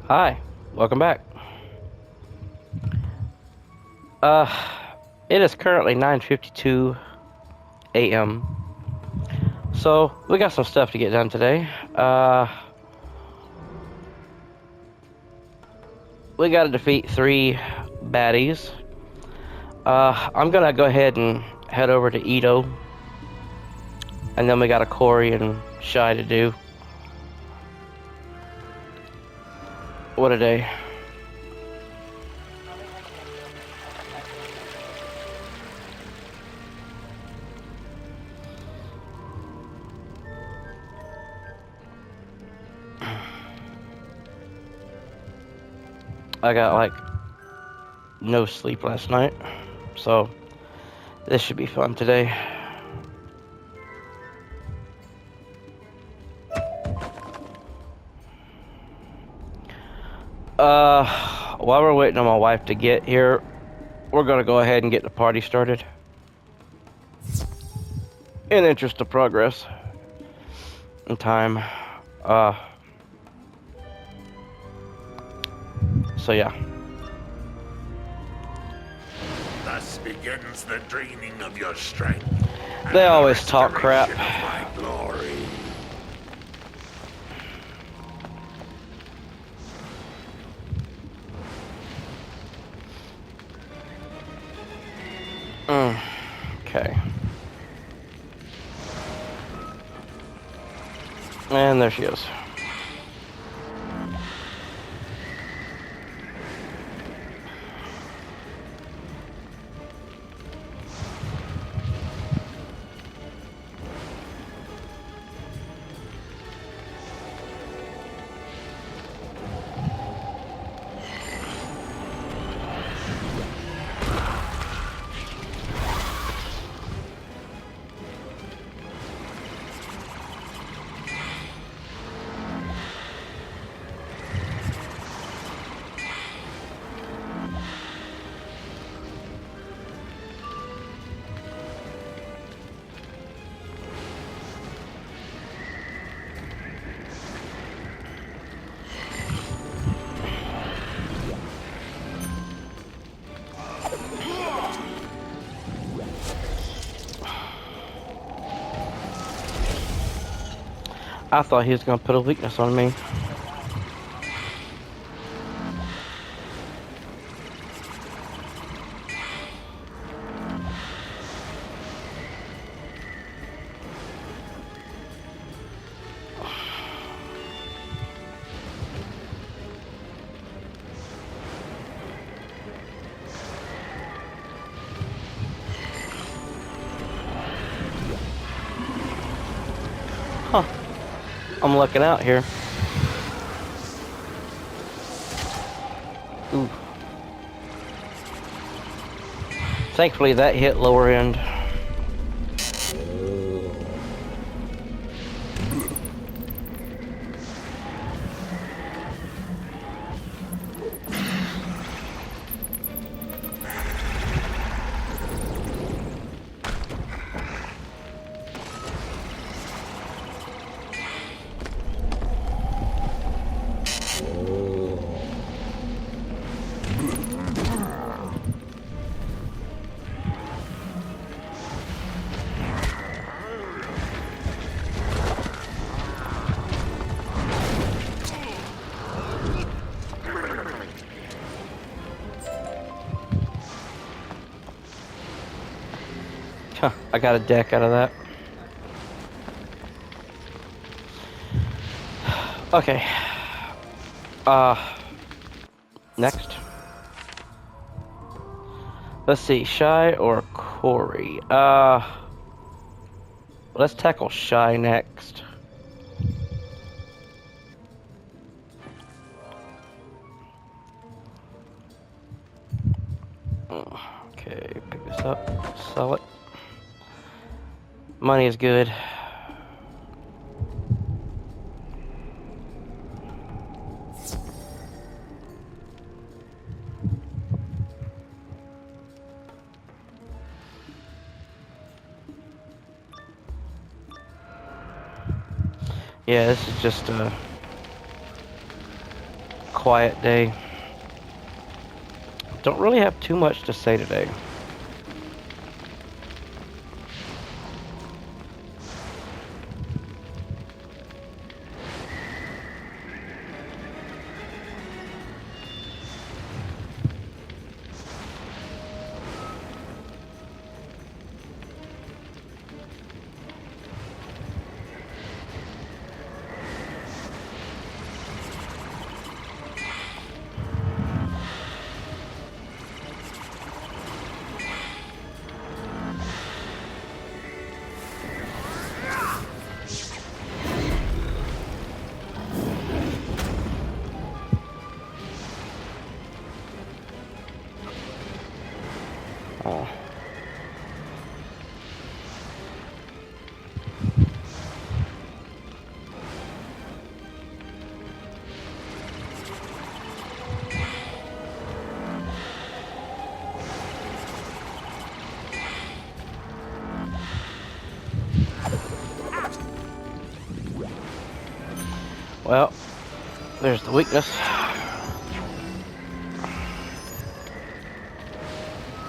Hi, welcome back. Uh, it is currently 9:52 a.m. So we got some stuff to get done today. We got to defeat 3 baddies. I'm gonna go ahead and head over to Ito, and then we got a Corey and Shy to do. What a day! I got like no sleep last night, so this should be fun today. While we're waiting on my wife to get here, we're gonna go ahead and get the party started. In interest of progress and time. So yeah. Thus begins the dreaming of your strength. They always talk crap. Of my glory. Okay. And there she is. I thought he was gonna put a weakness on me. Huh. I'm looking out here. Ooh. Thankfully that hit lower end. Huh, I got a deck out of that. Okay. Next. Let's see, Shy or Corey? Let's tackle Shy next. Okay, pick this up, sell it. Money is good. Yeah, this is just quiet day. Don't really have too much to say today. Oh. Well, there's the weakness.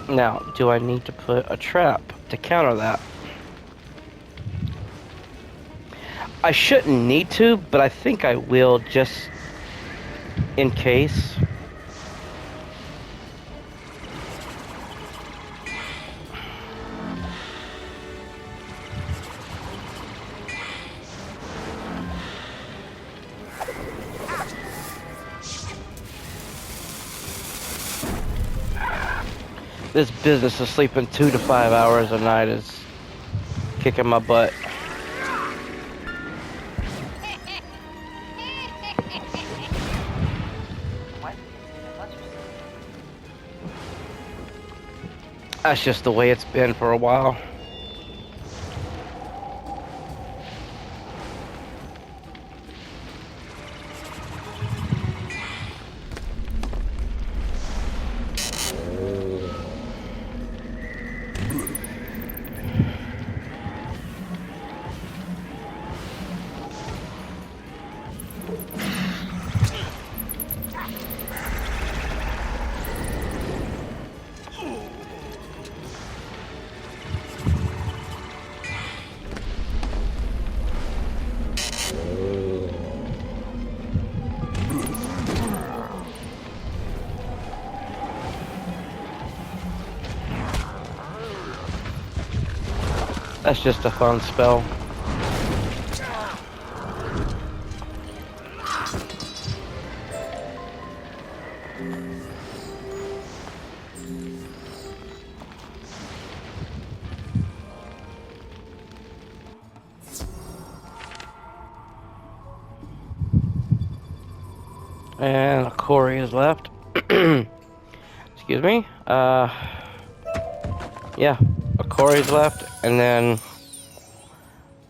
Now, do I need to put a trap to counter that? I shouldn't need to, but I think I will just in case. This business of sleeping 2 to 5 hours a night is kicking my butt. That's just the way it's been for a while. That's just a fun spell. And a Corey is left. Excuse me. Yeah, a Corey's left, and then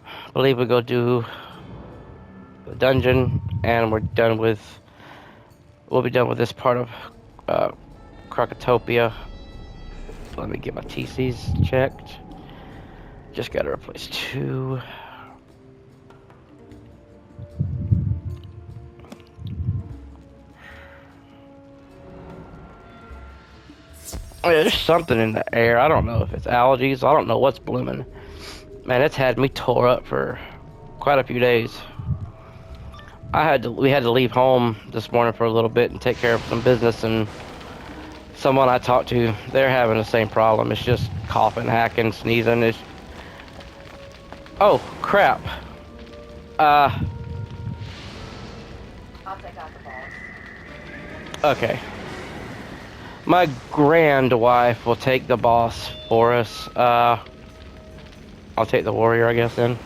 I believe we go do the dungeon, and we'll be done with this part of Crocotopia. Let me get my TCs checked. Just gotta replace 2. Oh, yeah, there's something in the air. I don't know if it's allergies. I don't know what's blooming. Man, it's had me tore up for quite a few days. We had to leave home this morning for a little bit and take care of some business, and someone I talked to, they're having the same problem. It's just coughing, hacking, sneezing. Oh, crap. I'll take out the boss. Okay. My grand wife will take the boss for us. I'll take the warrior, I guess, then.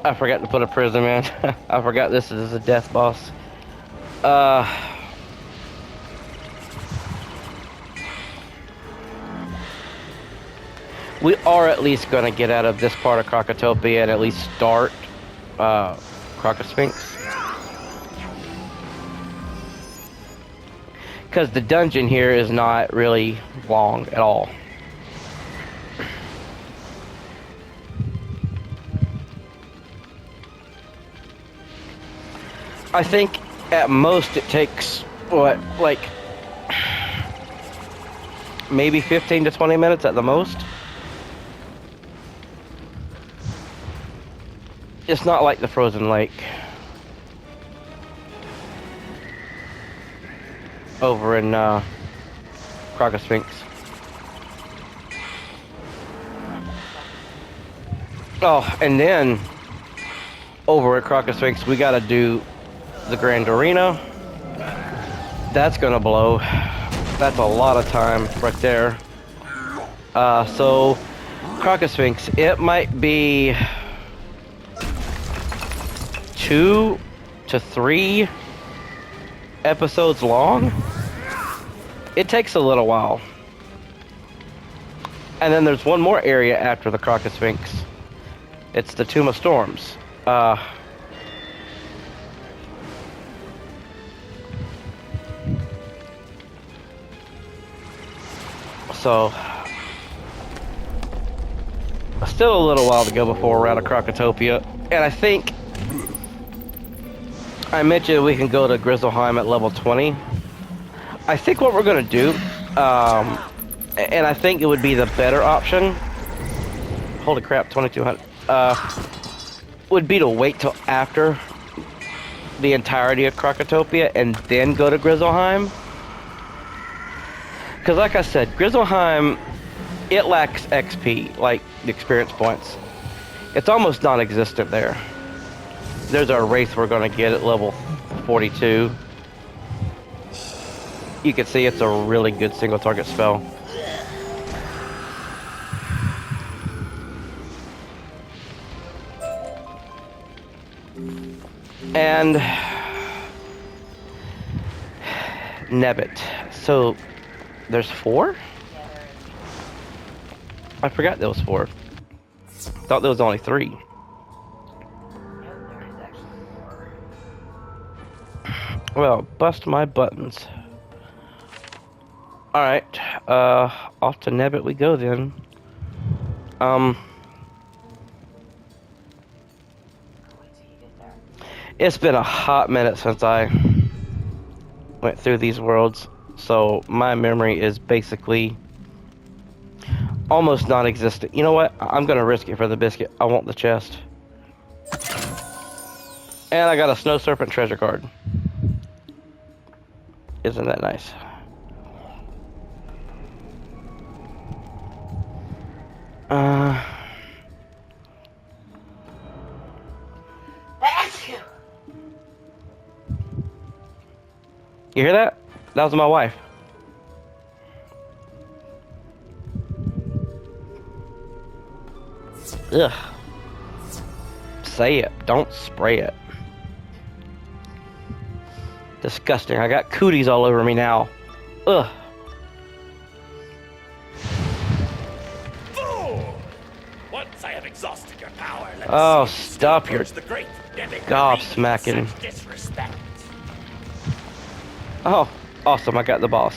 I forgot to put a prison in. I forgot this is a death boss. We are at least going to get out of this part of Crocotopia and at least start Crocosphinx. Because the dungeon here is not really long at all. I think at most it takes, what, like, maybe 15 to 20 minutes at the most. It's not like the frozen lake over in Sphinx. Oh, and then over at Sphinx, we gotta do the Grand Arena. That's gonna blow. That's a lot of time right there. So Sphinx, it might be 2 to 3 episodes long. It takes a little while. And then there's one more area after the Sphinx. It's the Tomb of Storms. So still a little while to go before we're out of Krokotopia. And I think I mentioned we can go to Grizzleheim at level 20. I think what we're gonna do, and I think it would be the better option. Holy crap, 2200. Would be to wait till after the entirety of Krokotopia and then go to Grizzleheim. Because like I said, Grizzleheim, it lacks XP, like the experience points. It's almost non-existent there. There's our wraith we're going to get at level 42. You can see it's a really good single target spell. And Nebbit. So there's 4? I forgot there was 4. Thought there was only 3. Nope, there is actually 4. Well, bust my buttons. Alright, off to Nebbit we go then. Wait till you get there. It's been a hot minute since I went through these worlds, so my memory is basically almost non-existent. You know what? I'm gonna risk it for the biscuit. I want the chest. And I got a Snow Serpent treasure card. Isn't that nice? You hear that? That was my wife. Ugh. Say it. Don't spray it. Disgusting. I got cooties all over me now. Ugh. Fool! Once I have exhausted your power, let Oh, us see you stop your approach the great gobsmacking. such disrespect. Oh, awesome. I got the boss.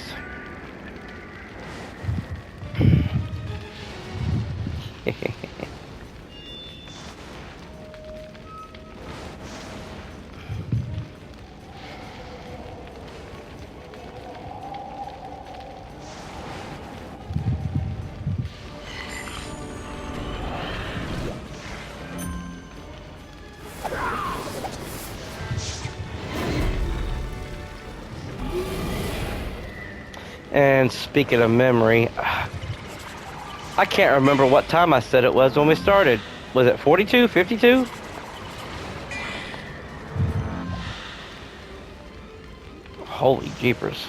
And speaking of memory, I can't remember what time I said it was when we started. Was it 42, 52? Holy jeepers.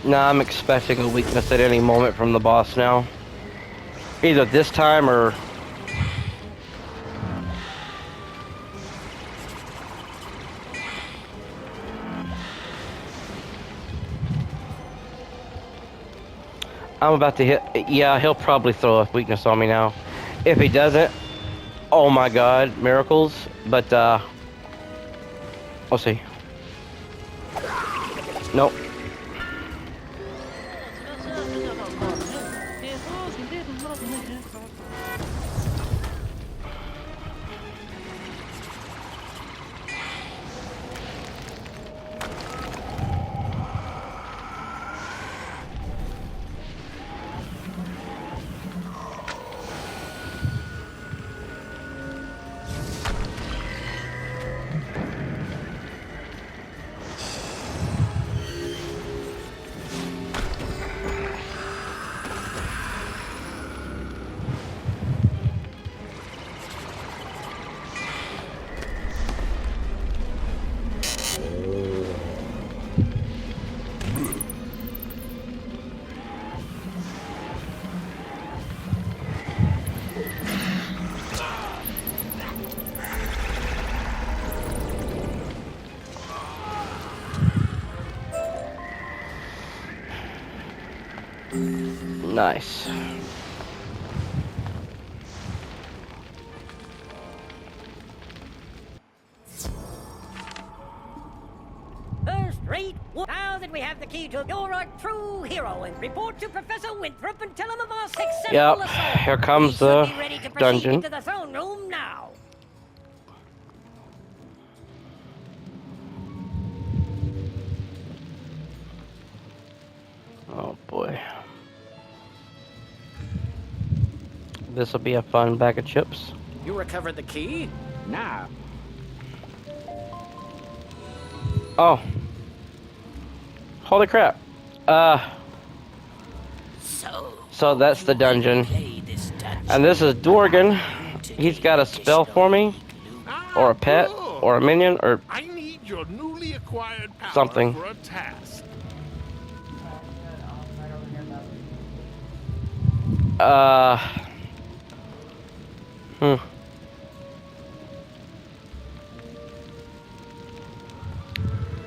Nah, I'm expecting a weakness at any moment from the boss now. Either this time or... I'm about to hit... Yeah, he'll probably throw a weakness on me now. If he doesn't, oh my god, miracles. But, we'll see. Nope. Nice. First rate. Now that we have the key to, you're a true hero, and report to Professor Winthrop and tell him of our successful Yep, assault. here comes We should the be ready to proceed dungeon. into the throne room now. Oh boy. This will be a fun bag of chips. You recovered the key? Nah. Oh. Holy crap. So that's the dungeon. And this is Dorgan. He's got a spell for me, or a pet, or a minion, or I need your newly acquired power something. for a task.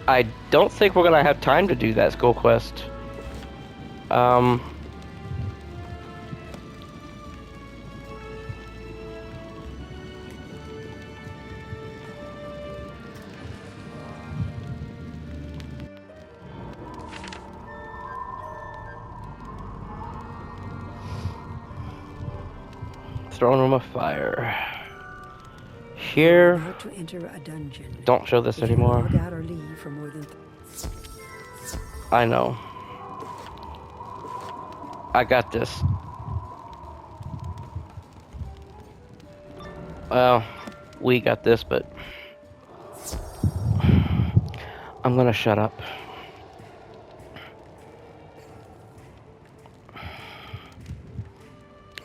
I don't think we're gonna have time to do that school quest. Throne Room of Fire. Here. About to enter a dungeon. Don't show this If you anymore. log out or leave for more than I know. I got this. Well, we got this, but I'm gonna shut up. I'm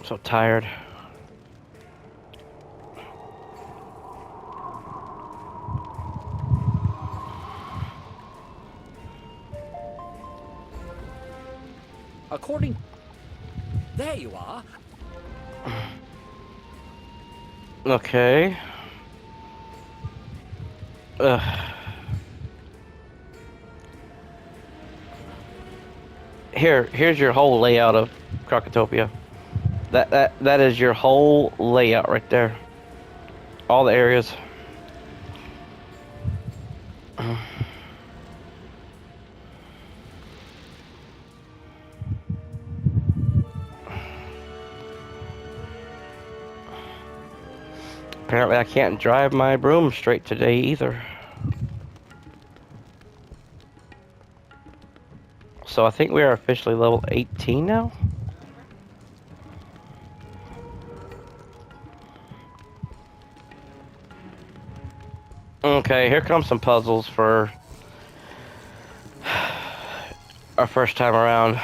so tired. According... There you are. Okay. Here's your whole layout of Crocotopia. That is your whole layout right there. All the areas. Apparently I can't drive my broom straight today either. So I think we are officially level 18 now? Okay, here comes some puzzles for our first time around.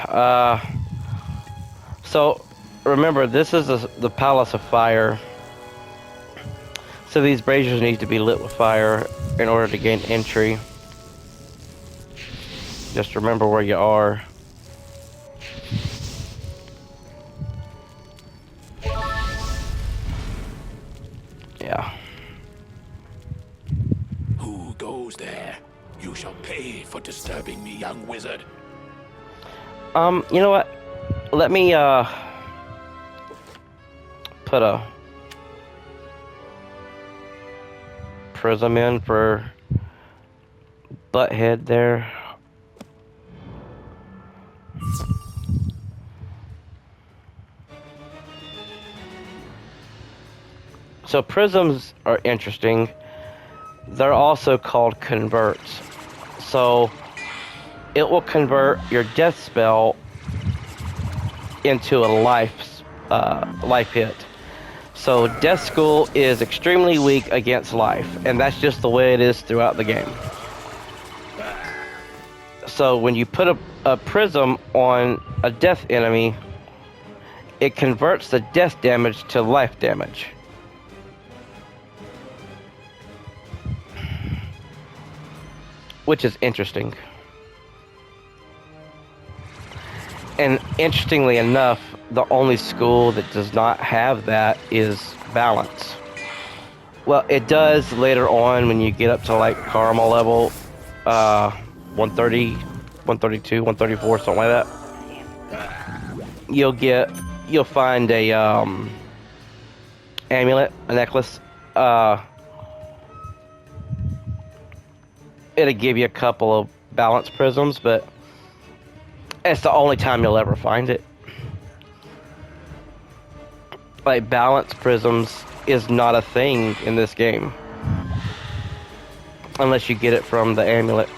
So remember, this is the Palace of Fire. So these braziers need to be lit with fire in order to gain entry. Just remember where you are. young wizard. You know what? Let me, put a prism in for Butthead there. So prisms are interesting. They're also called converts. So it will convert your death spell into a life hit. So Death School is extremely weak against life, and that's just the way it is throughout the game. So when you put a prism on a death enemy, it converts the death damage to life damage. Which is interesting. And interestingly enough, the only school that does not have that is Balance. Well, it does later on when you get up to like Karma level 130, 132, 134, something like that. You'll find a amulet, a necklace. It'll give you a couple of balance prisms, but it's the only time you'll ever find it. Like, balance prisms is not a thing in this game. Unless you get it from the amulet.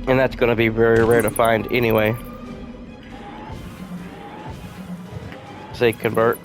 And that's going to be very rare to find anyway. Say convert.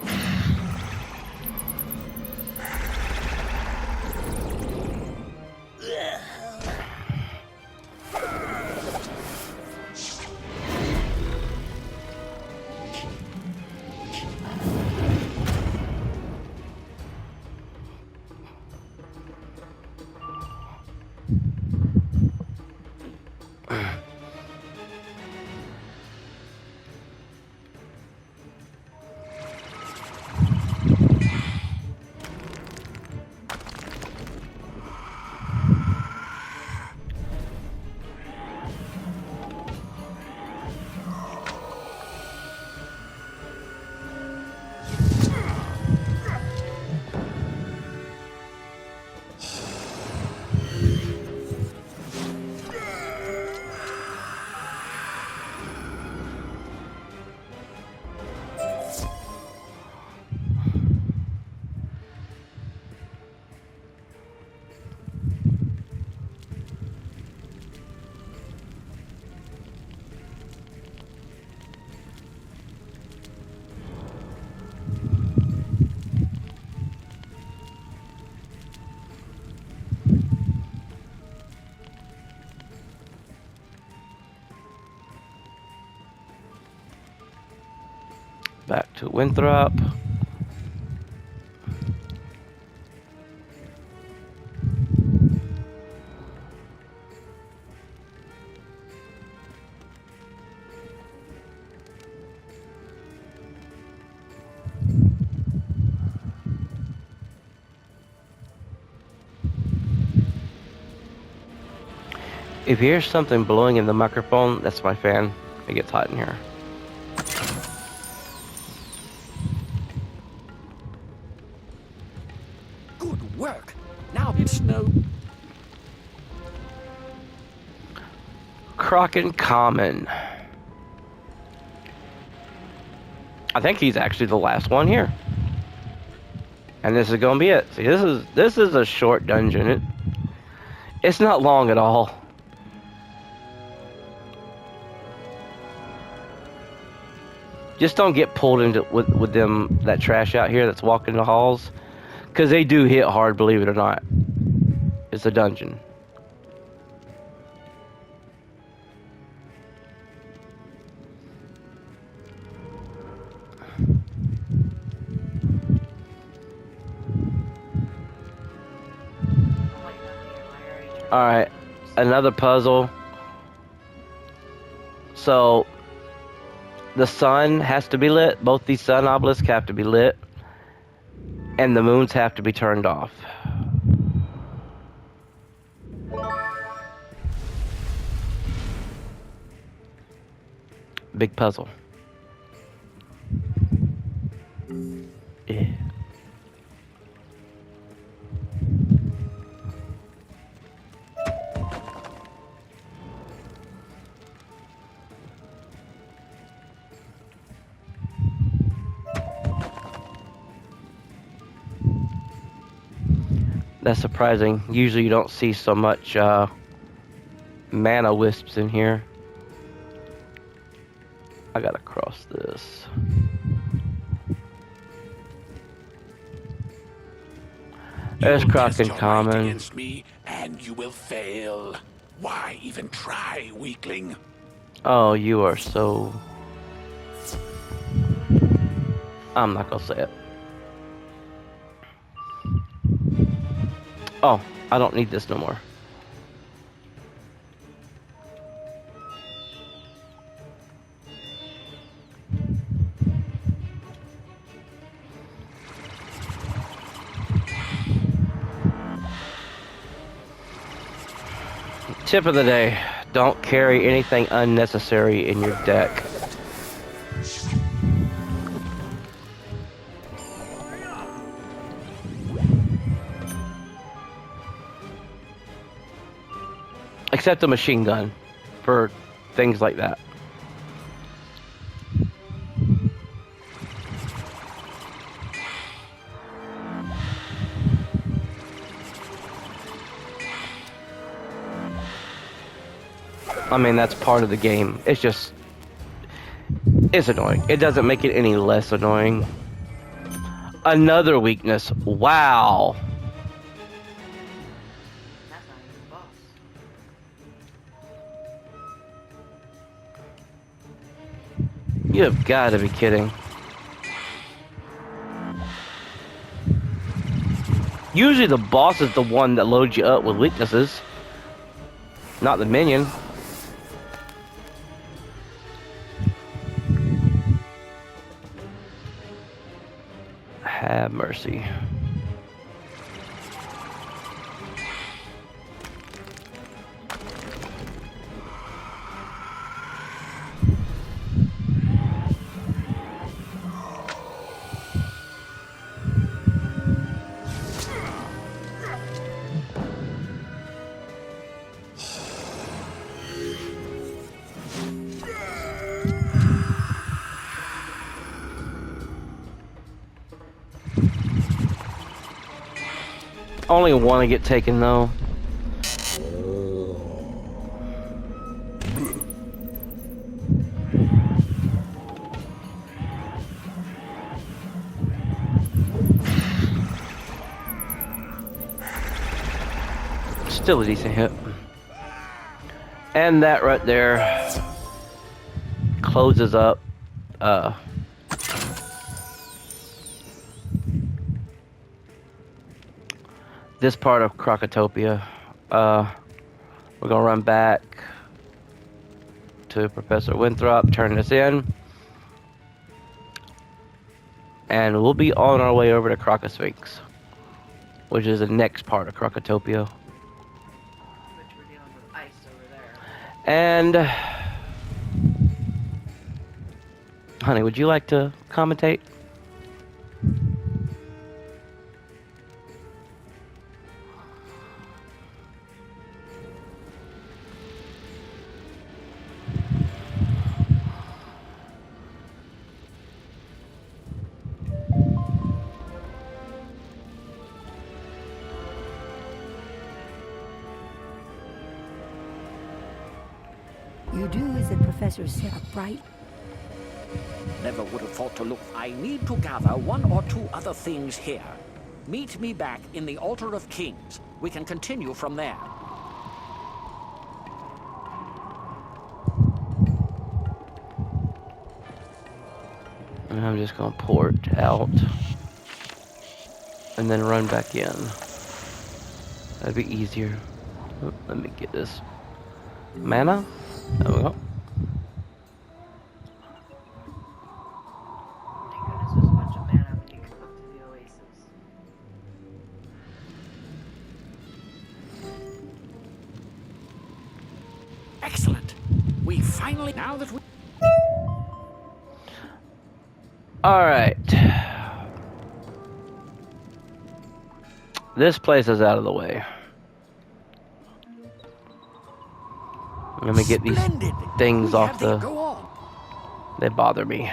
Back to Winthrop. If you hear something blowing in the microphone, that's my fan. It gets hot in here. Good work. Now it's no... Crocken Common. I think he's actually the last one here. And this is gonna be it. See, this is a short dungeon. It's not long at all. Just don't get pulled into with them that trash out here that's walking the halls, because they do hit hard, believe it or not. It's a dungeon. Alright, another puzzle. So the sun has to be lit. Both these sun obelisks have to be lit. And the moons have to be turned off. big puzzle. Yeah. That's surprising. Usually you don't see so much mana wisps in here. I gotta cross this. There's You'll Croc test in your might common. against me, and you will fail. Why even try, weakling? Oh, you are so... I'm not gonna say it. Oh, I don't need this no more. Tip of the day, don't carry anything unnecessary in your deck. Except a machine gun for things like that. I mean, that's part of the game. It's just... it's annoying. It doesn't make it any less annoying. Another weakness. Wow. That's not even a boss. You have got to be kidding. Usually the boss is the one that loads you up with weaknesses, not the minion. Have mercy. Only one to get taken though. Still a decent hit. And that right there closes up this part of Crocotopia. We're gonna run back to Professor Winthrop, turn this in, and we'll be on our way over to Crocosphinx, which is the next part of Crocotopia. Which we're dealing with ice over there. And honey, would you like to commentate? You do as the professor said, right? Never would have thought to look. I need to gather one or two other things here. Meet me back in the Altar of Kings. We can continue from there. And I'm just gonna port out and then run back in. That'd be easier. Oh, let me get this mana. There we go. Thank goodness there's a bunch of mana when you come up to the oasis. Excellent. We finally, now that we... Alright. This place is out of the way. Let me get these Splendid. things We off have the... Go on. They bother me.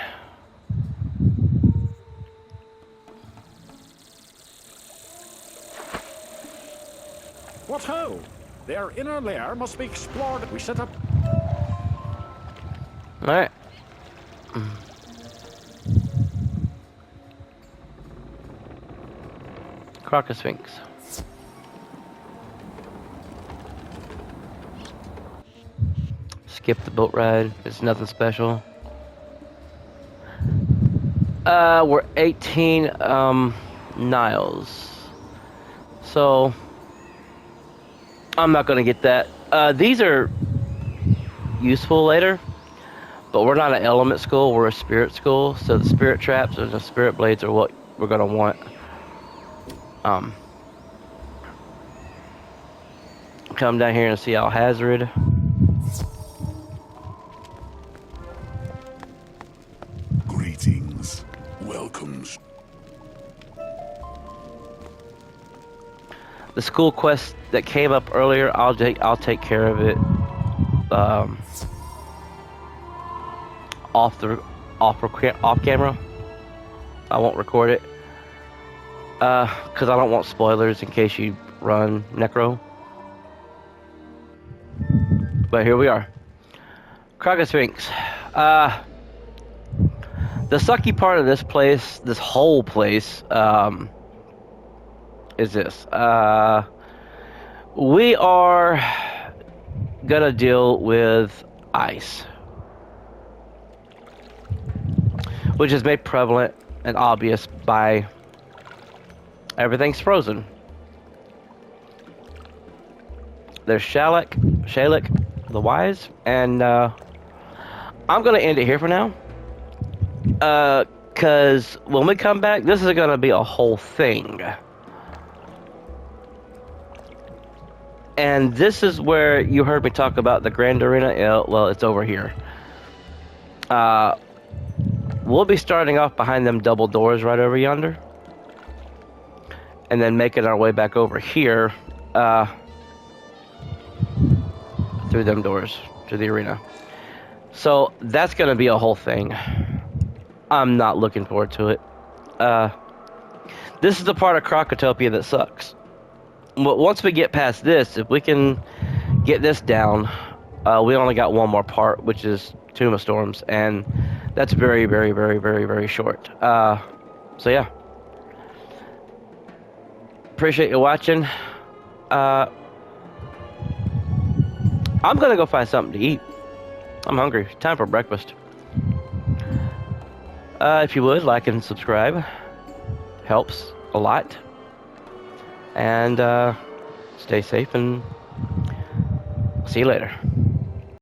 What ho! Their inner lair must be explored. We set up. Alright. Crocosfinx. Skip the boat ride. It's nothing special. We're 18 Niles. So I'm not gonna get that. These are useful later, but we're not an element school, we're a spirit school, so the spirit traps and the spirit blades are what we're gonna want. Come down here and see Alhazard. Greetings. Welcomes. The school quest that came up earlier, I'll take care of it. Off camera. I won't record it. Because I don't want spoilers in case you run Necro. But here we are. Crocosfinx. The sucky part of this place, this whole place, is this. We are gonna deal with ice. Which is made prevalent and obvious by everything's frozen. There's Shalek, the Wise, and I'm gonna end it here for now. Cause when we come back, this is gonna be a whole thing. And this is where you heard me talk about the Grand Arena. Well, it's over here. We'll be starting off behind them double doors right over yonder. And then making our way back over here, through them doors to the arena. So that's going to be a whole thing. I'm not looking forward to it. This is the part of Crocotopia that sucks. Once we get past this, if we can get this down, we only got one more part, which is Tomb of Storms, and that's very, very, very, very, very short. So yeah. Appreciate you watching. I'm gonna go find something to eat. I'm hungry. Time for breakfast. If you would, like and subscribe. Helps a lot. And stay safe and see you later.